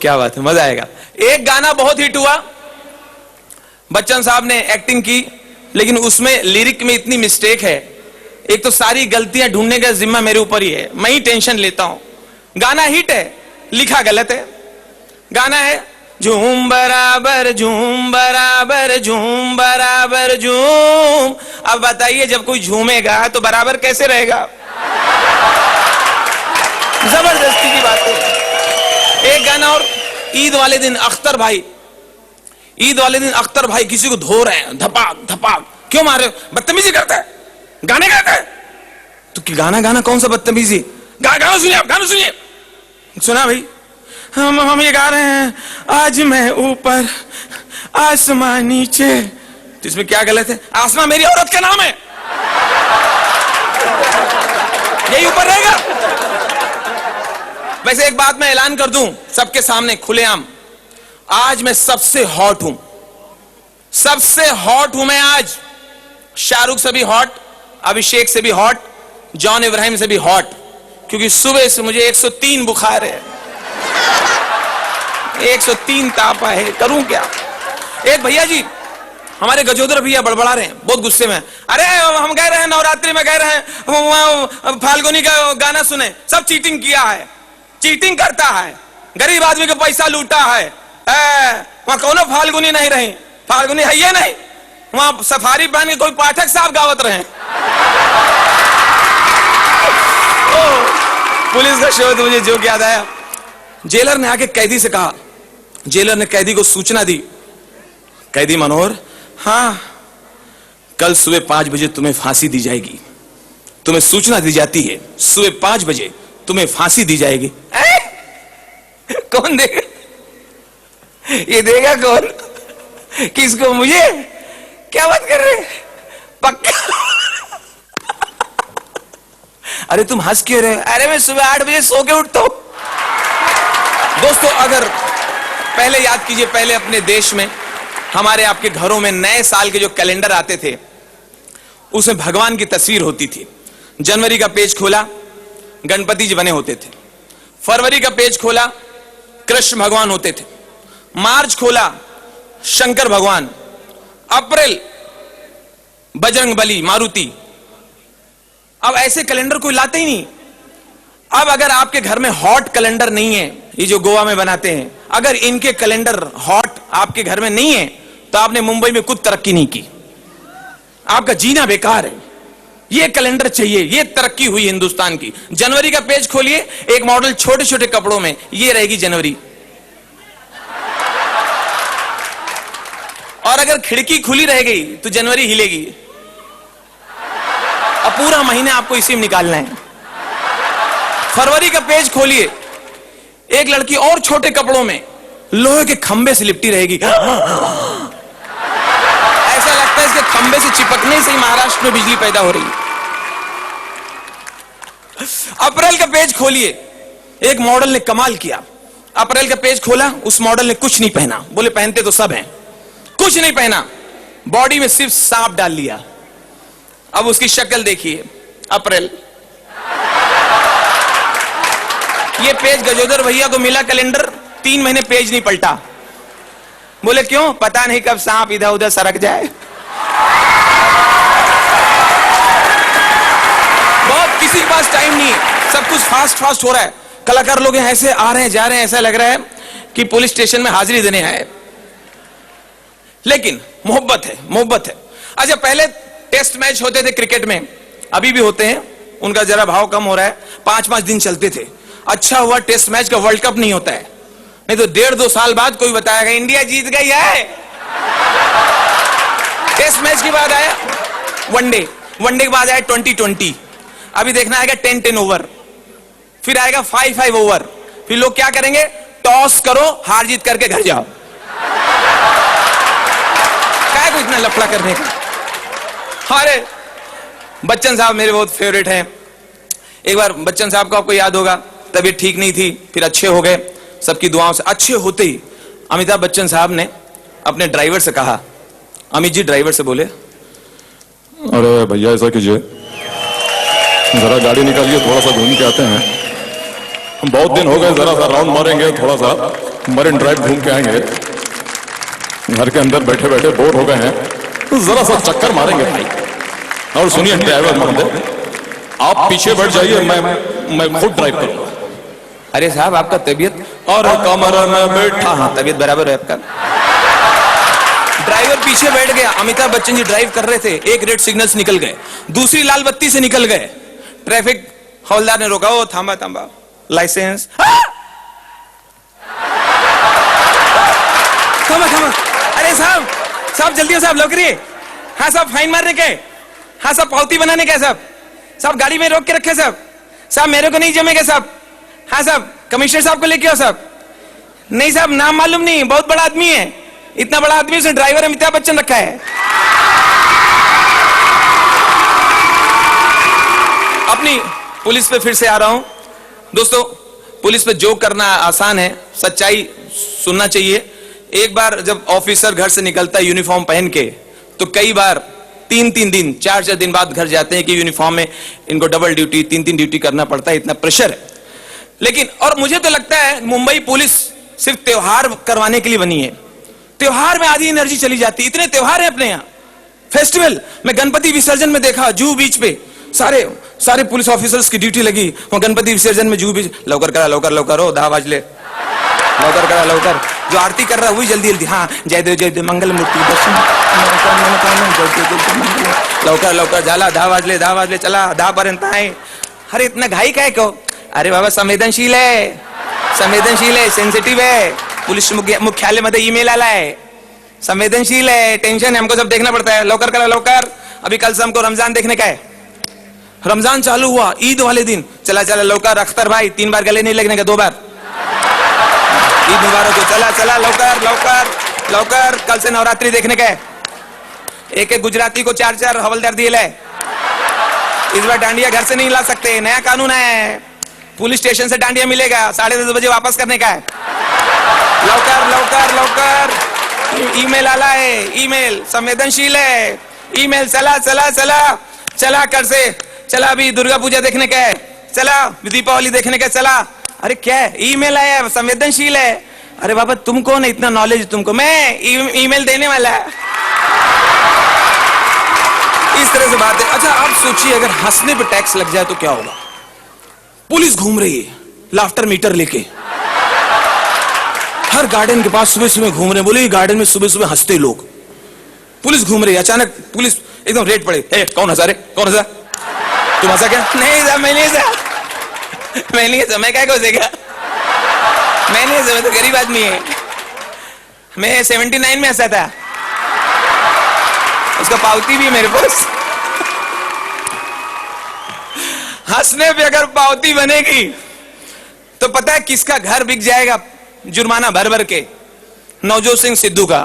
क्या बात है, मजा आएगा। एक गाना बहुत हिट हुआ, बच्चन साहब ने एक्टिंग की, लेकिन उसमें लिरिक में इतनी मिस्टेक है। एक तो सारी गलतियां ढूंढने का जिम्मा मेरे ऊपर ही है, मैं ही टेंशन लेता हूं। गाना हिट है, लिखा गलत है। गाना है झूम बराबर झूम बराबर झूम बराबर झूम। अब बताइए, जब कोई झूमेगा तो बराबर कैसे रहेगा? जबरदस्ती की बात है। एक गाना और, ईद वाले दिन अख्तर भाई, ईद वाले दिन अख्तर भाई किसी को धो रहे हैं, धपाक धपाक। क्यों मारे? बदतमीजी करता है, गाने गाता है। तो गाना गाना कौन सा बदतमीजी? गाना सुनिए आप, गाना सुनिए। सुना भाई? हम ये गा रहे हैं, आज मैं ऊपर आसमां नीचे। तो इसमें क्या गलत है? आसमां मेरी औरत का नाम है, यही ऊपर रहेगा। वैसे एक बात मैं ऐलान कर दूं सबके सामने खुलेआम, आज मैं सबसे हॉट हूं, सबसे हॉट हूं मैं आज। शाहरुख से भी हॉट, अभिषेक से भी हॉट, जॉन इब्राहिम से भी हॉट, क्योंकि सुबह से मुझे 103 बुखार है, 103 तापा है, करूं क्या? एक भैया जी, हमारे गजोदर भैया बड़बड़ा रहे हैं, बहुत गुस्से में। अरे हम गए रहे नवरात्रि में, गए रहे फाल्गुनी का गाना सुने, सब चीटिंग किया है, चीटिंग करता है, गरीब आदमी का पैसा लूटा है। वहां कौन फाल्गुनी नहीं रही, फाल्गुनी है ये नहीं, वहां सफारी पहन के कोई पाठक साहब गावत रहे। पुलिस का शो, तो मुझे जोक याद आया। जेलर ने आके कैदी से कहा, जेलर ने कैदी को सूचना दी, कैदी मनोहर, हाँ कल सुबह 5 बजे तुम्हें फांसी दी जाएगी, तुम्हें सूचना दी जाती है सुबह 5 बजे तुम्हें फांसी दी जाएगी। कौन देगा? ये देगा कौन? किसको? मुझे? क्या बात कर रहे? पक्का? अरे तुम हंस क्यों रहे? अरे मैं सुबह 8 बजे सो के उठता हूं। दोस्तों, अगर पहले याद कीजिए, पहले अपने देश में, हमारे आपके घरों में नए साल के जो कैलेंडर आते थे, उसमें भगवान की तस्वीर होती थी। जनवरी का पेज खोला, गणपति जी बने होते थे। फरवरी का पेज खोला, कृष्ण भगवान होते थे। मार्च खोला, शंकर भगवान। अप्रैल, बजरंगबली, मारुति। अब ऐसे कैलेंडर कोई लाते ही नहीं। अब अगर आपके घर में हॉट कैलेंडर नहीं है, ये जो गोवा में बनाते हैं, अगर इनके कैलेंडर हॉट आपके घर में नहीं है, तो आपने मुंबई में कुछ तरक्की नहीं की, आपका जीना बेकार है। ये कैलेंडर चाहिए, ये तरक्की हुई हिंदुस्तान की। जनवरी का पेज खोलिए, एक मॉडल छोटे छोटे कपड़ों में, ये रहेगी जनवरी। और अगर खिड़की खुली रह गई तो जनवरी हिलेगी। अब पूरा महीना आपको इसी में निकालना है। फरवरी का पेज खोलिए, एक लड़की और छोटे कपड़ों में लोहे के खंबे से लिपटी रहेगी। ऐसा लगता है इसके खंबे से चिपकने से ही महाराष्ट्र में बिजली पैदा हो रही है। अप्रैल का पेज खोलिए, एक मॉडल ने कमाल किया। अप्रैल का पेज खोला, उस मॉडल ने कुछ नहीं पहना, बोले पहनते तो सब हैं, कुछ नहीं पहना, बॉडी में सिर्फ सांप डाल लिया। अब उसकी शक्ल देखिए, अप्रैल। ये पेज गजोदर भैया को मिला कैलेंडर, 3 महीने पेज नहीं पलटा। बोले क्यों? पता नहीं कब सांप इधर उधर सरक जाए। बहुत किसी के पास टाइम नहीं है, सब कुछ फास्ट फास्ट हो रहा है। कलाकार लोग ऐसे आ रहे हैं जा रहे हैं, ऐसा लग रहा है कि पुलिस स्टेशन में हाजिरी देने आए। लेकिन मोहब्बत है, मोहब्बत है। अच्छा, पहले टेस्ट मैच होते थे क्रिकेट में, अभी भी होते हैं, उनका जरा भाव कम हो रहा है, 5-5 दिन चलते थे। अच्छा हुआ टेस्ट मैच का वर्ल्ड कप नहीं होता है, नहीं तो 1.5-2 साल बाद कोई बताएगा इंडिया जीत गई है। टेस्ट मैच के बाद आया वनडे, वनडे के बाद आया 2020, अभी देखना आएगा 10-10 ओवर, फिर आएगा 5-5 ओवर। फिर लोग क्या करेंगे? टॉस करो, हार जीत करके घर जाओ। क्या को इतना लफड़ा करने का? अरे बच्चन साहब मेरे बहुत फेवरेट हैं। एक बार बच्चन साहब को आपको याद होगा, तबीयत ठीक नहीं थी, फिर अच्छे हो गए सबकी दुआओं से। अच्छे होते ही अमिताभ बच्चन साहब ने अपने ड्राइवर से कहा, अमित जी ड्राइवर से बोले, अरे भैया ऐसा कीजिए, जरा गाड़ी निकालिए, थोड़ा सा घूम के आते हैं, हम बहुत दिन हो गए, जरा सा राउंड मारेंगे थोड़ा सा। मरीन ड्राइव घूम के आएंगे, घर के अंदर बैठे बैठे बोर हो गए हैं, तो जरा सा चक्कर मारेंगे भाई। और सुनिए ड्राइवर महोदय, आप पीछे बैठ जाइए, मैं खुद ड्राइव करूंगा। अरे साहब आपका तबीयत और कमर में बैठा, हाँ तबीयत बराबर है आपका। ड्राइवर पीछे बैठ गया, अमिताभ बच्चन जी ड्राइव कर रहे थे, एक रेड सिग्नल से निकल गए, दूसरी लाल बत्ती से निकल गए, ट्रैफिक हवलदार ने रोका, ओ थांबा थांबा, लाइसेंस, थांबा थांबा, अरे साहब साहब जल्दी हो साहब, लौकरिए। हाँ साहब फाइन मारने के, हाँ साहब पावती बनाने के, साहब गाड़ी में रोक के रखे साहब मेरे को नहीं जमेगा साहब। हाँ साहब कमिश्नर साहब को लेके आओ साहब। नहीं साहब नाम मालूम नहीं, बहुत बड़ा आदमी है, इतना बड़ा आदमी उसने ड्राइवर अमिताभ बच्चन रखा है। अपनी पुलिस पे फिर से आ रहा हूं दोस्तों। पुलिस पे जोक करना आसान है, सच्चाई सुनना चाहिए। एक बार जब ऑफिसर घर से निकलता है यूनिफॉर्म पहन के, तो कई बार 3-3 दिन 4-4 दिन बाद घर जाते हैं कि यूनिफॉर्म में इनको डबल ड्यूटी 3-3 ड्यूटी करना पड़ता है, इतना प्रेशर है। लेकिन और मुझे तो लगता है मुंबई पुलिस सिर्फ त्योहार करवाने के लिए बनी है। त्योहार में आधी एनर्जी चली जाती है, इतने त्योहार है अपने यहाँ, फेस्टिवल। मैं गणपति विसर्जन में देखा जूहू बीच पे सारे पुलिस ऑफिसर्स की ड्यूटी लगी वहां गणपति विसर्जन में, जूहू बीच, लवकर करा लवकर हो 10 बज ले, लवकर करा लवकर, जो आरती कर रहा है वही जल्दी जल्दी, हाँ जय देव मंगल मूर्ति दर्शन, लवकर झाला 10 बज ले चला 10 पर्यंत आहे। अरे इतना घाई काय को? अरे बाबा संवेदनशील है, सेंसिटिव है, पुलिस मुख्यालय मध्ये ईमेल आला है, संवेदनशील है, टेंशन है, हमको सब देखना पड़ता है, लवकर करा लवकर। अभी कल से हमको रमजान देखने का है, रमजान चालू हुआ ईद वाले दिन, चला लवकर, अख्तर भाई 3 बार गले नहीं लगने का, 2 बार, ईद मुबारक हो, चला लवकर, कल से नवरात्रि देखने का है। एक गुजराती को 4-4 हवलदार दिए है, इस बार डांडिया घर से नहीं ला सकते, नया कानून है, पुलिस स्टेशन से डांडिया मिलेगा, 10:30 बजे वापस करने का है। लवकर ईमेल आला है, ईमेल संवेदनशील है, ईमेल चला कर से, चला अभी दुर्गा पूजा देखने का है, चला दीपावली देखने का, चला। अरे क्या है, ईमेल आया, संवेदनशील है। अरे बाबा तुम कौन है, इतना नॉलेज तुमको? मैं ईमेल देने वाला है। इस तरह से बात है। अच्छा आप सोचिए अगर हंसने पे टैक्स लग जाए तो क्या होगा? पुलिस घूम रही है लाफ्टर मीटर लेके, हर गार्डन के पास सुबह घूम रहे हैं, बोले गार्डन में सुबह हंसते लोग, पुलिस घूम रही है, अचानक पुलिस एकदम रेड पड़े, ए कौन हंसा रे, कौन हंसा? तुम हंसा क्या? नहीं साहब मैं नहीं हंसा, मैं क्या हंसेगा, मैं नहीं हंसा, मैं तो गरीब आदमी है, मैं 79 में हंसा था, उसका पावती भी है मेरे पास। हंसने पे अगर पावती बनेगी तो पता है किसका घर बिक जाएगा जुर्माना भर के? नवजोत सिंह सिद्धू का।